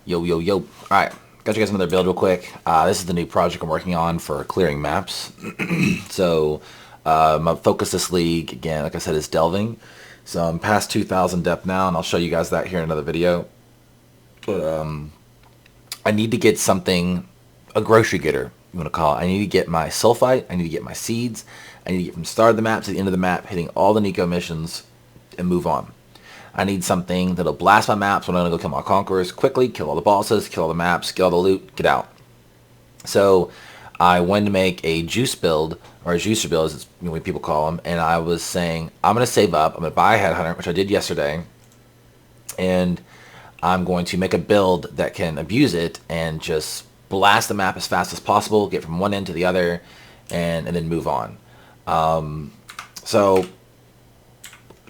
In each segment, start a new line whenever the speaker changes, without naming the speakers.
Yo, yo, yo. Alright, got you guys another build real quick. This is the new project I'm working on for clearing maps. So, my focus this league, again, like I said, is delving. So I'm past 2,000 depth now, and I'll show you guys that here in another video. But, I need to get something, a grocery getter, you want to call it. I need to get my sulfite, I need to get my seeds, I need to get from the start of the map to the end of the map, hitting all the Nico missions, and move on. I need something that'll blast my maps when I'm going to go kill my conquerors quickly, kill all the bosses, kill all the maps, get all the loot, get out. So I wanted to make a juice build, or a juicer build as what people call them, and I was saying, I'm going to save up, I'm going to buy a headhunter, which I did yesterday, and I'm going to make a build that can abuse it and just blast the map as fast as possible, get from one end to the other, and then move on. So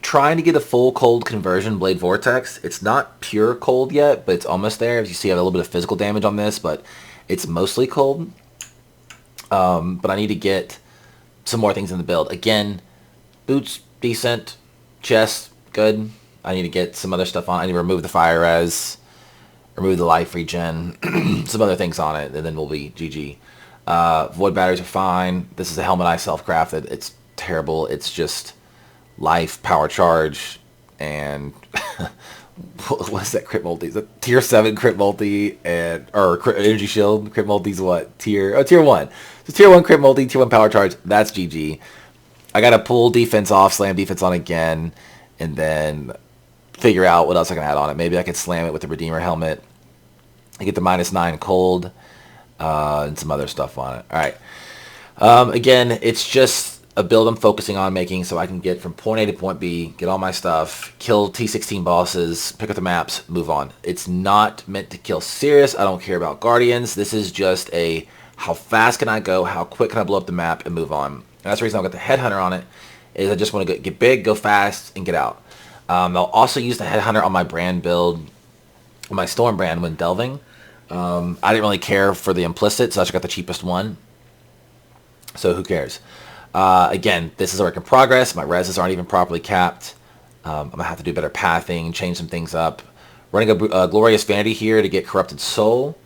trying to get a full cold conversion blade vortex. It's not pure cold yet, but it's almost there. As you see, I have a little bit of physical damage on this, but it's mostly cold. But I need to get some more things in the build. Again, boots, decent. Chest, good. I need to get some other stuff on. I need to remove the fire res, remove the life regen, some other things on it, and then we'll be GG. Void batteries are fine. This is a helmet I self-crafted. It's terrible. It's just life, power charge, and what's that crit multi? Is it tier 7 crit multi and or energy shield? Crit multi's what? Tier 1. So tier 1 crit multi, tier 1 power charge. That's GG. I gotta pull defense off, slam defense on again, and then figure out what else I can add on it. Maybe I could slam it with the Redeemer helmet. I get the -9 cold, and some other stuff on it. All right. Again, it's just a build I'm focusing on making so I can get from point A to point B, get all my stuff, kill T16 bosses, pick up the maps, move on. It's not meant to kill serious. I don't care about Guardians. This is just a how fast can I go, how quick can I blow up the map, and move on. And that's the reason I've got the Headhunter on it, is I just want to get big, go fast, and get out. I'll also use the Headhunter on my brand build, my Storm brand when delving. I didn't really care for the implicit, so I just got the cheapest one. So who cares? Again, this is a work in progress. My reses aren't even properly capped. I'm going to have to do better pathing, change some things up. Running a Glorious Vanity here to get Corrupted Soul.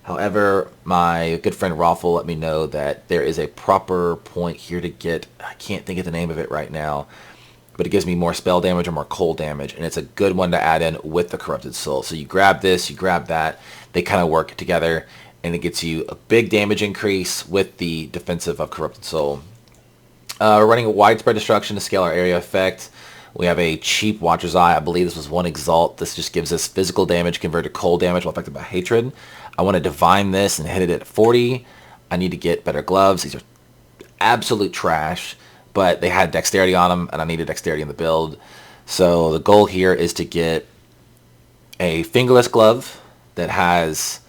However, my good friend Raffle let me know that there is a proper point here to get, I can't think of the name of it right now, but it gives me more spell damage or more cold damage, and it's a good one to add in with the Corrupted Soul. So you grab this, you grab that, they kind of work together, and it gets you a big damage increase with the defensive of Corrupted Soul. We're running a widespread destruction to scale our area effect. We have a cheap Watcher's Eye. I believe this was 1 exalt. This just gives us physical damage converted to cold damage while affected by hatred. I want to divine this and hit it at 40. I need to get better gloves. These are absolute trash, but they had dexterity on them, and I needed dexterity in the build. So the goal here is to get a fingerless glove that has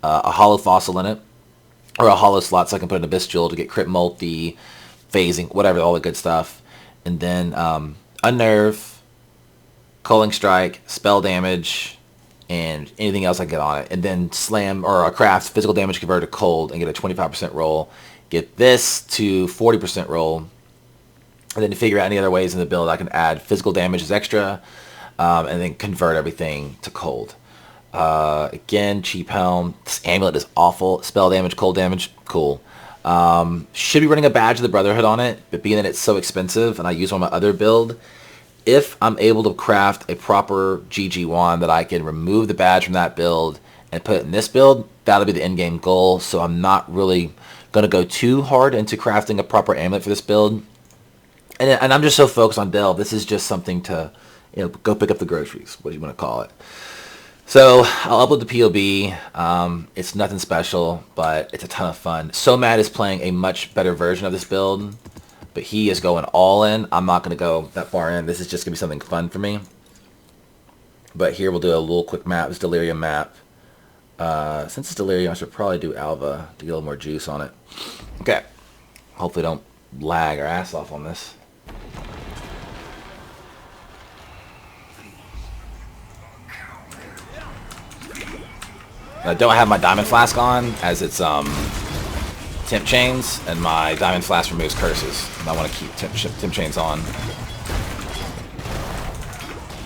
a hollow fossil in it, or a hollow slot so I can put an Abyss Jewel to get crit multi, phasing, whatever, all the good stuff. And then Unnerve, Culling Strike, Spell Damage, and anything else I get on it. And then Slam, or a Craft, Physical Damage converted to Cold, and get a 25% roll. Get this to 40% roll. And then to figure out any other ways in the build I can add Physical Damage as extra, and then convert everything to Cold. Again, cheap helm. This amulet is awful. Spell damage, cold damage, cool. Should be running a badge of the Brotherhood on it, but being that it's so expensive and I use on my other build, if I'm able to craft a proper GG wand that I can remove the badge from that build and put it in this build, that'll be the end game goal. So I'm not really going to go too hard into crafting a proper amulet for this build. And I'm just so focused on delve. This is just something to, go pick up the groceries, what do you want to call it. So I'll upload the POB. It's nothing special, but it's a ton of fun. Somad is playing a much better version of this build, but he is going all in. I'm not going to go that far in. This is just going to be something fun for me. But here we'll do a little quick map. This Delirium map. Since it's Delirium, I should probably do Alva to get a little more juice on it. Okay. Hopefully don't lag our ass off on this. I don't have my diamond flask on, as it's temp chains, and my diamond flask removes curses. And I want to keep temp chains on.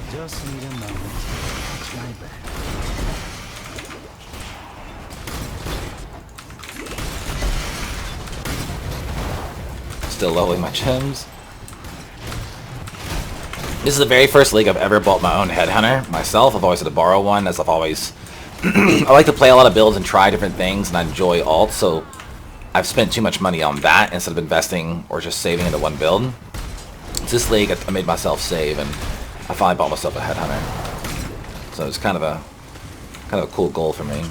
Just need a moment. Try back.
still leveling my gems. This is the very first league I've ever bought my own headhunter myself. I've always had to borrow one, as I've always... I like to play a lot of builds and try different things, and I enjoy alts, so I've spent too much money on that instead of investing or just saving into one build. So this league, I made myself save, and I finally bought myself a headhunter. So it's kind of a cool goal for me.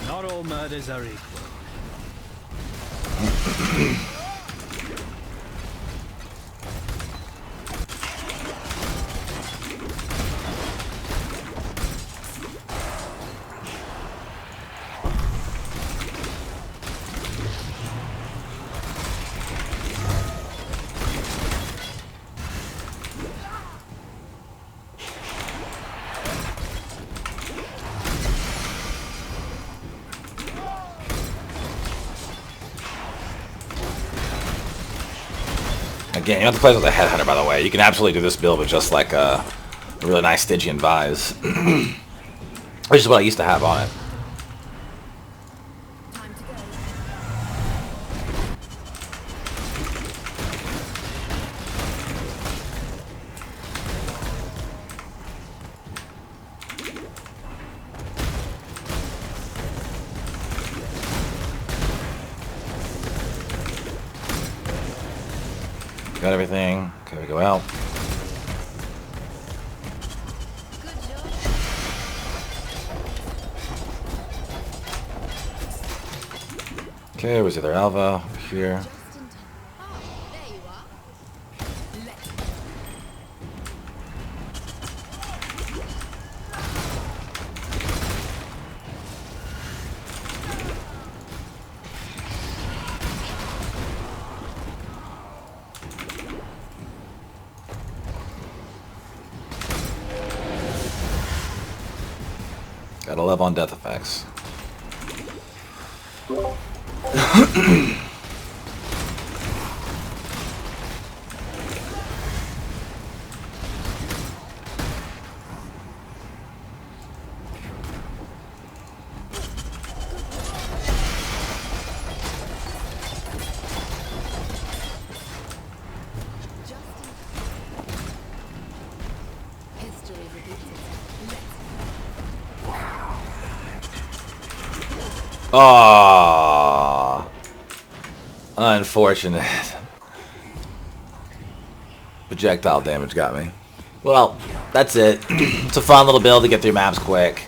Not all murders are equal.
Again, you don't have to play with a headhunter, by the way. You can absolutely do this build with just like a really nice stygian vise, which is what I used to have on it. Got everything. Okay, we go out. Okay, where's the other Alva? Over here. Gotta love on death effects. Ah, unfortunate. Projectile damage got me. Well, that's it. It's a fun little build to get through maps quick.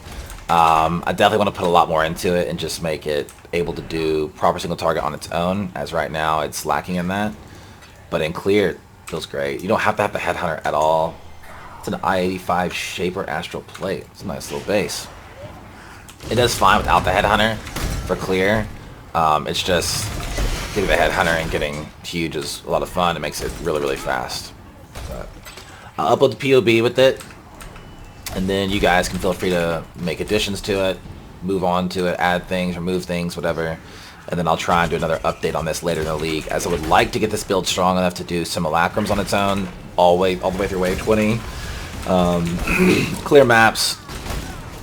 I definitely want to put a lot more into it and just make it able to do proper single target on its own, as right now it's lacking in that. But in clear, it feels great. You don't have to have the headhunter at all. It's an I-85 Shaper Astral Plate. It's a nice little base. It does fine without the headhunter for clear. It's just getting the headhunter and getting huge is a lot of fun. It makes it really, really fast. But I'll upload the POB with it, and then you guys can feel free to make additions to it, move on to it, add things, remove things, whatever. And then I'll try and do another update on this later in the league, as I would like to get this build strong enough to do simulacrums on its own all the way through wave 20. Clear maps.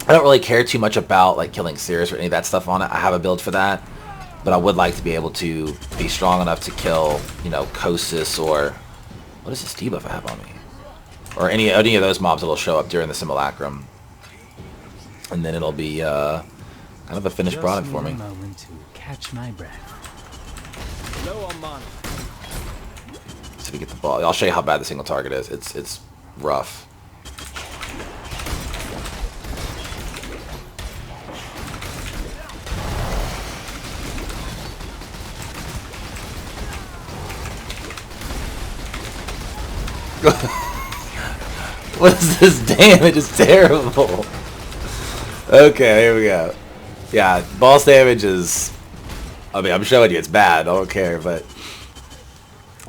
I don't really care too much about like killing Cirrus or any of that stuff on it. I have a build for that, but I would like to be able to be strong enough to kill, you know, Kosis or what is this debuff I have on me, or any of those mobs that'll show up during the simulacrum, and then it'll be kind of a finished product for me.
Just need a moment to catch my breath. Low on mana.
So we get the ball. I'll show you how bad the single target is. It's rough. What is this damage? It's terrible. Okay, here we go. Yeah, boss damage is... I mean, I'm showing you it's bad. I don't care, but...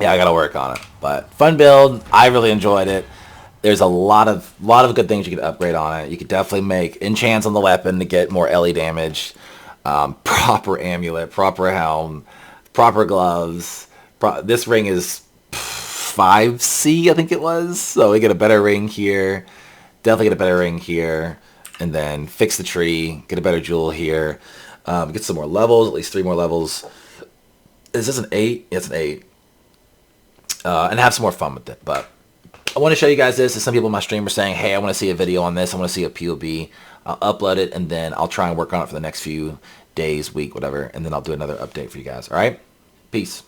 Yeah, I gotta work on it. But fun build. I really enjoyed it. There's a lot of good things you could upgrade on it. You could definitely make enchants on the weapon to get more LE damage. Proper amulet, proper helm, proper gloves. This ring is 5C, I think it was. So we get a better ring here. Definitely get a better ring here. And then fix the tree. Get a better jewel here. Get some more levels, at least 3 more levels. Is this an 8? Yeah, it's an 8. And have some more fun with it. But I want to show you guys this. Some people in my stream are saying, hey, I want to see a video on this. I want to see a POV. I'll upload it, and then I'll try and work on it for the next few days, week, whatever. And then I'll do another update for you guys. All right? Peace.